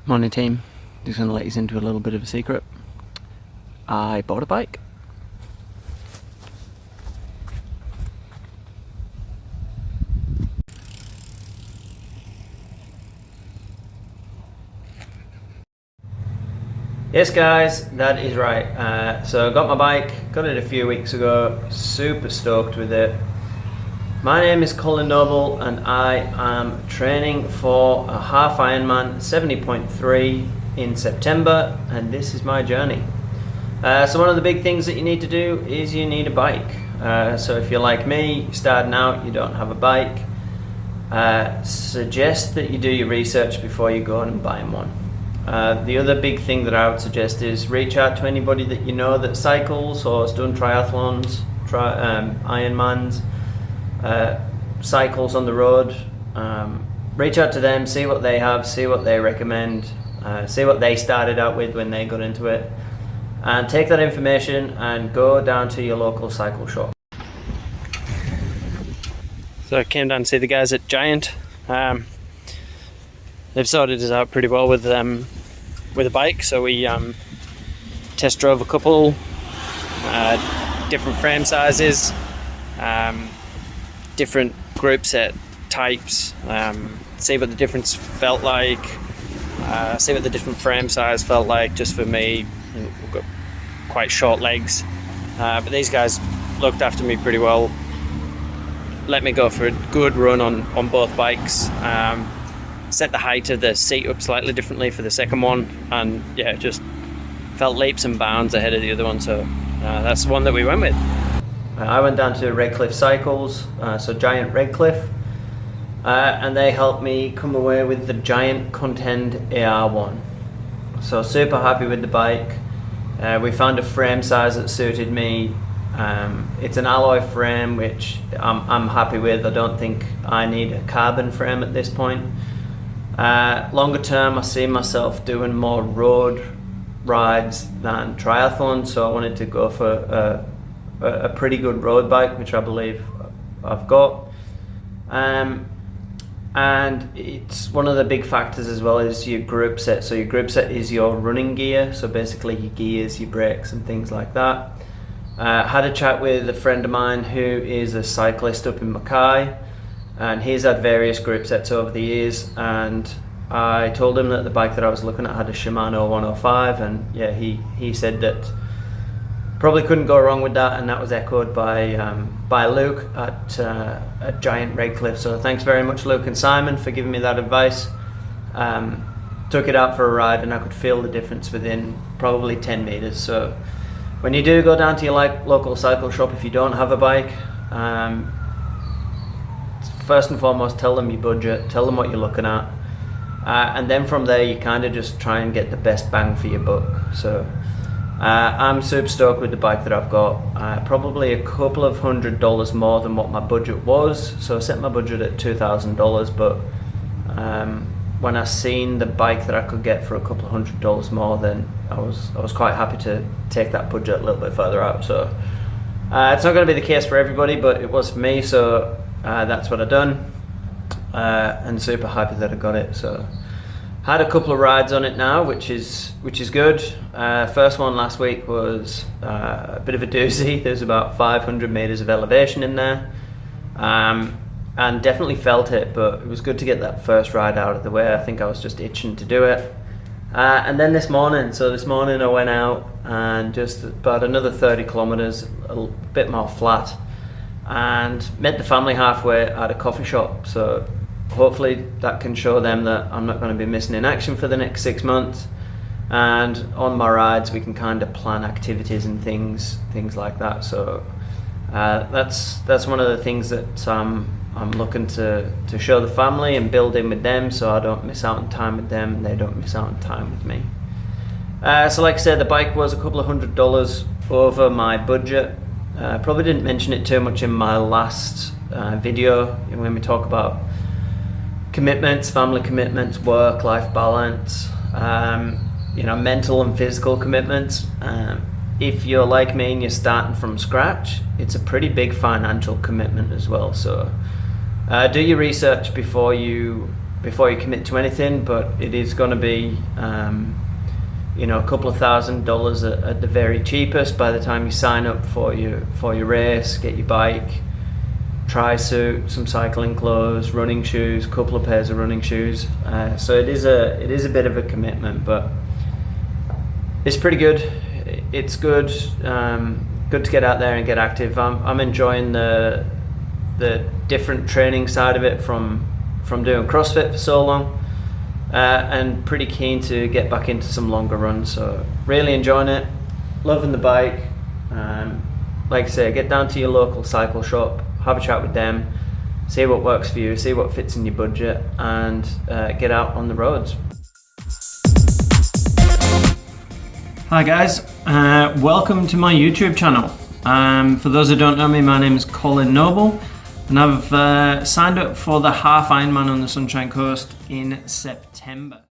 Morning team, just going to let you into a little bit of a secret. I bought a bike. Yes guys, that is right. So I got my bike, got it a few weeks ago, super stoked with it. My name is Colin Noble and I am training for a half Ironman 70.3 in September, and this is my journey. So one of the big things that you need to do is you need a bike. So if you're like me, starting out, you don't have a bike, suggest that you do your research before you go and buy one. The other big thing that I would suggest is reach out to anybody that you know that cycles or has done triathlons, Ironmans, cycles on the road. Reach out to them, see what they have, see what they recommend, see what they started out with when they got into it, and take that information and go down to your local cycle shop. So I came down to see the guys at Giant. They've sorted us out pretty well with a bike, so we test drove a couple different frame sizes, different group set types, see what the difference felt like, see what the different frame size felt like. Just for me, we've got quite short legs, but these guys looked after me pretty well, let me go for a good run on both bikes, set the height of the seat up slightly differently for the second one, and yeah, just felt leaps and bounds ahead of the other one, so that's the one that we went with. I went down to Redcliffe Cycles, so Giant Redcliffe, and they helped me come away with the Giant Contend AR1. So super happy with the bike. We found a frame size that suited me. It's an alloy frame, which I'm happy with. I don't think I need a carbon frame at this point. Longer term, I see myself doing more road rides than triathlon, so I wanted to go for a pretty good road bike, which I believe I've got. And it's one of the big factors as well is your group set. So your group set is your running gear, so basically your gears, your brakes and things like that. Had a chat with a friend of mine who is a cyclist up in Mackay, and he's had various group sets over the years, and I told him that the bike that I was looking at had a Shimano 105, and yeah, he said that probably couldn't go wrong with that, and that was echoed by Luke at Giant Redcliffe. So thanks very much, Luke and Simon, for giving me that advice. Took it out for a ride and I could feel the difference within probably 10 meters. So when you do go down to your local cycle shop, if you don't have a bike, first and foremost, tell them your budget, tell them what you're looking at, and then from there you kind of just try and get the best bang for your buck. So I'm super stoked with the bike that I've got, probably a couple of $100 more than what my budget was. So I set my budget at $2,000, but when I seen the bike that I could get for a couple of $100 more, then I was quite happy to take that budget a little bit further out. So it's not going to be the case for everybody, but it was for me, so that's what I done, and super happy that I got it. So had a couple of rides on it now, which is good. First one last week was a bit of a doozy. There's about 500 meters of elevation in there, and definitely felt it, but it was good to get that first ride out of the way. I think I was just itching to do it. And then this morning I went out and just about another 30 kilometers, a bit more flat, and met the family halfway at a coffee shop. So hopefully that can show them that I'm not going to be missing in action for the next 6 months, and on my rides we can kind of plan activities and things like that. So that's one of the things that I'm looking to show the family and build in with them, so I don't miss out on time with them and they don't miss out on time with me. So like I said, the bike was a couple of $100 over my budget. Probably didn't mention it too much in my last video when we talk about commitments, family commitments, work-life balance, mental and physical commitments. If you're like me and you're starting from scratch, it's a pretty big financial commitment as well. So do your research before you before you commit to anything, but it is going to be you know, a couple of $1,000 at the very cheapest by the time you sign up for your race, get your bike, tri-suit, some cycling clothes, running shoes, a couple of pairs of running shoes. So it is a bit of a commitment, but it's pretty good. It's good. Good to get out there and get active. I'm enjoying the different training side of it from doing CrossFit for so long, and pretty keen to get back into some longer runs. So really enjoying it, loving the bike. Like I say, get down to your local cycle shop, have a chat with them, see what works for you, see what fits in your budget, and get out on the roads. Hi guys, welcome to my YouTube channel. For those who don't know me, my name is Colin Noble, and I've signed up for the half Ironman on the Sunshine Coast in September.